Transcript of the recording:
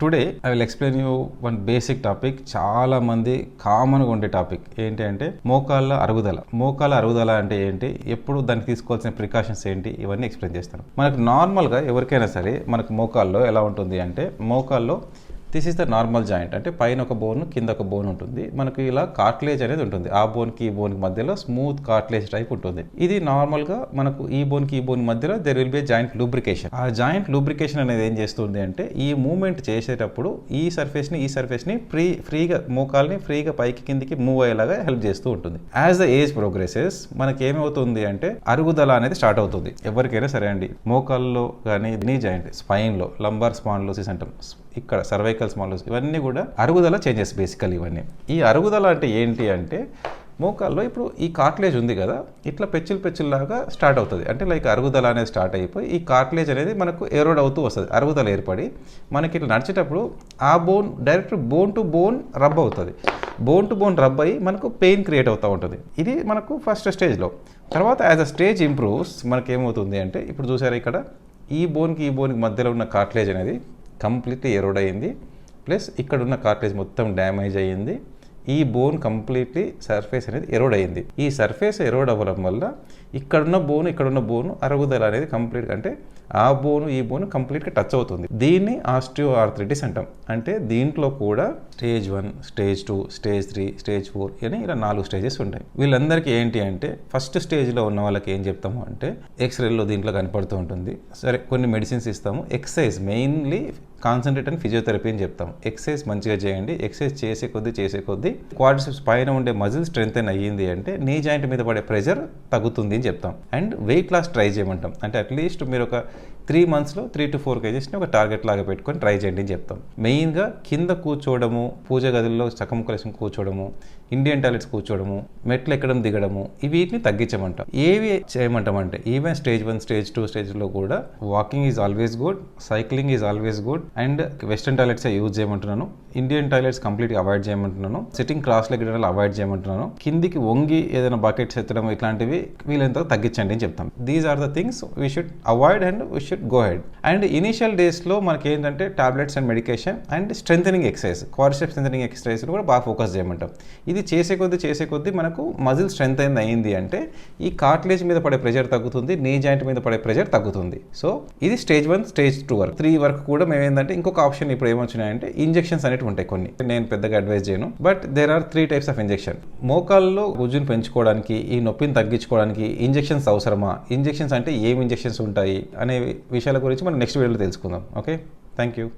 Today I will explain you one basic topic. చాలా మంది కామన్గా ఉండే టాపిక్ ఏంటి అంటే మోకాళ్ళ అరుగుదల అంటే ఏంటి, ఎప్పుడు దానికి తీసుకోవాల్సిన ప్రికాషన్స్ ఏంటి, ఇవన్నీ ఎక్స్ప్లెయిన్ చేస్తాను. మనకు నార్మల్గా ఎవరికైనా సరే మనకు మోకాల్లో ఎలా ఉంటుంది అంటే, మోకాల్లో this is the normal joint, అంటే పైన ఒక బోన్ కింద ఒక బోన్ ఉంటుంది. మనకు ఇలా కార్టిలేజ్ అనేది ఉంటుంది. ఆ బోన్కి ఈ బోన్కి మధ్యలో స్మూత్ కార్టిలేజ్ టైప్ ఉంటుంది. ఇది నార్మల్గా మనకు ఈ బోన్కి ఈ బోన్ మధ్యలో there will be joint lubrication. ఆ జాయింట్ లూబ్రికేషన్ అనేది ఏం చేస్తుంది అంటే, ఈ మూవ్మెంట్ చేసేటప్పుడు ఈ సర్ఫేస్ని ఫ్రీగా మోకాల్ని ఫ్రీగా పైకి కిందికి మూవ్ అయ్యేలాగా హెల్ప్ చేస్తూ ఉంటుంది. యాజ్ ద ఏజ్ ప్రోగ్రెసెస్ మనకి ఏమవుతుంది అంటే అరుగుదల అనేది స్టార్ట్ అవుతుంది. ఎవరికైనా సరే అండి, మోకాల్లో కానీ నీ జాయింట్, స్పైన్లో లంబార్ స్పాండిలోసిస్ అంటాం, ఇక్కడ సర్వైకల్ స్పాండిలోసిస్, ఇవన్నీ కూడా అరుగుదల చేంజెస్ బేసికల్. ఇవన్నీ ఈ అరుగుదల అంటే ఏంటి అంటే, మోకాల్లో ఇప్పుడు ఈ కార్టిలేజ్ ఉంది కదా, ఇట్లా పెచ్చులాగా స్టార్ట్ అవుతుంది. అంటే లైక్ అరుగుదల అనేది స్టార్ట్ అయిపోయి ఈ కార్టిలేజ్ అనేది మనకు ఎరోడ్ అవుతూ వస్తుంది. అరుగుదల ఏర్పడి మనకి ఇట్లా నడిచేటప్పుడు ఆ bone direct bone to bone rub అవుతుంది. బోన్ టు బోన్ రబ్ అయ్యి మనకు పెయిన్ క్రియేట్ అవుతూ ఉంటుంది. ఇది మనకు ఫస్ట్ స్టేజ్లో. తర్వాత యాజ్ అ స్టేజ్ ఇంప్రూవ్స్ మనకి ఏమవుతుంది అంటే, ఇప్పుడు చూసారా ఇక్కడ ఈ బోన్కి మధ్యలో ఉన్న కార్టిలేజ్ అనేది కంప్లీట్లీ ఎరోడ్ అయ్యింది. ప్లస్ ఇక్కడ ఉన్న కార్టిలేజ్ మొత్తం డ్యామేజ్ అయ్యింది. ఈ బోన్ కంప్లీట్లీ సర్ఫేస్ అనేది ఎరోడ్ అయ్యింది. ఈ సర్ఫేస్ ఎరోడ్ అవ్వడం వల్ల ఇక్కడున్న బోన్ అరుగుదల అనేది కంప్లీట్గా, అంటే ఆ బోను ఈ బోను కంప్లీట్గా టచ్ అవుతుంది. దీన్ని ఆస్టియో ఆర్థరైటిస్ అంటాం. అంటే దీంట్లో కూడా స్టేజ్ 1, స్టేజ్ 2, స్టేజ్ 3, స్టేజ్ 4 అని ఇలా 4 స్టేజెస్ ఉంటాయి. వీళ్ళందరికీ ఏంటి అంటే, ఫస్ట్ స్టేజ్లో ఉన్న వాళ్ళకి ఏం చెప్తాము అంటే, ఎక్స్రేలో దీంట్లో కనపడుతూ ఉంటుంది. సరే కొన్ని మెడిసిన్స్ ఇస్తాము. Exercise, mainly concentrate and physiotherapy అని చెప్తాం. ఎక్సర్సైజ్ మంచిగా చేయండి. ఎక్సర్సైజ్ చేసే కొద్దీ క్వాడ్రిసెప్స్ పైన ఉండే మజిల్ స్ట్రెంగ్తెన్ అయ్యింది అంటే నీ జాయింట్ మీద పడే ప్రెషర్ తగ్గుతుంది అని చెప్తాం. అండ్ వెయిట్ లాస్ ట్రై చేయమంటాం. అంటే అట్లీస్ట్ మీరు ఒక 3 monthsలో 3 to 4 kgs ఒక టార్గెట్ లాగా పెట్టుకొని ట్రై చేయండి అని చెప్తాం. మెయిన్గా కింద కూర్చోవడము, పూజ గదుల్లో చక్కముక్కలేసుకుని కూర్చోవడము, ఇండియన్ టాయిలెట్స్ కూర్చోవడము, మెట్లు ఎక్కడం దిగడము, వీటిని తగ్గించమంటాం. ఏవి చేయమంటాం అంటే, ఈవెన్ స్టేజ్ 1, స్టేజ్ 2 స్టేజ్లో కూడా walking is always good, cycling is always good, and western toilets use చేయమంటున్నాను. ఇండియన్ టాయిలెట్స్ కంప్లీట్గా అవాయిడ్ చేయమంటున్నాను. సిట్టింగ్ క్రాస్ లెగ్ అవాయిడ్ చేయమంటున్నాను. కిందికి వంగి ఏదైనా బకెట్స్ ఎత్తడం ఇట్లాంటివి వీలైనంత తగ్గించండి అని చెప్తాం. These are the things we should avoid and we should go head. And initial డేస్లో మనకి ఏంటంటే tablets and medication and strengthening exercise, quadriceps strengthening exercise కూడా బాగా ఫోకస్ చేయమంటాం. ఇది చేసే కొద్దీ మనకు మజిల్ స్ట్రెంత్ అయింది అంటే ఈ కార్టిలేజ్ మీద పడే ప్రెషర్ తగ్గుతుంది, నీ జాయింట్ మీద పడే ప్రెషర్ తగ్గుతుంది. సో ఇది స్టేజ్ 1, స్టేజ్ 2 వరకు. 3 వరకు కూడా మేము ఏంటంటే ఇంకొక ఆప్షన్ ఇప్పుడు ఏమొచ్చినాయంటే, ఇంజెక్షన్స్ అనేవి ఉంటాయి కొన్ని. నేను పెద్దగా అడ్వైజ్ చేయను, but there are 3 types of injection. మోకాల్లో గుజ్జును పెంచుకోవడానికి, ఈ నొప్పిని తగ్గించుకోవడానికి ఇంజెక్షన్స్ అవసరమా, ఇంజెక్షన్స్ అంటే ఏం ఇంజెక్షన్స్ ఉంటాయి అనే విషయాల గురించి మనం నెక్స్ట్ వీడియోలో తెలుసుకుందాం. Okay, thank you.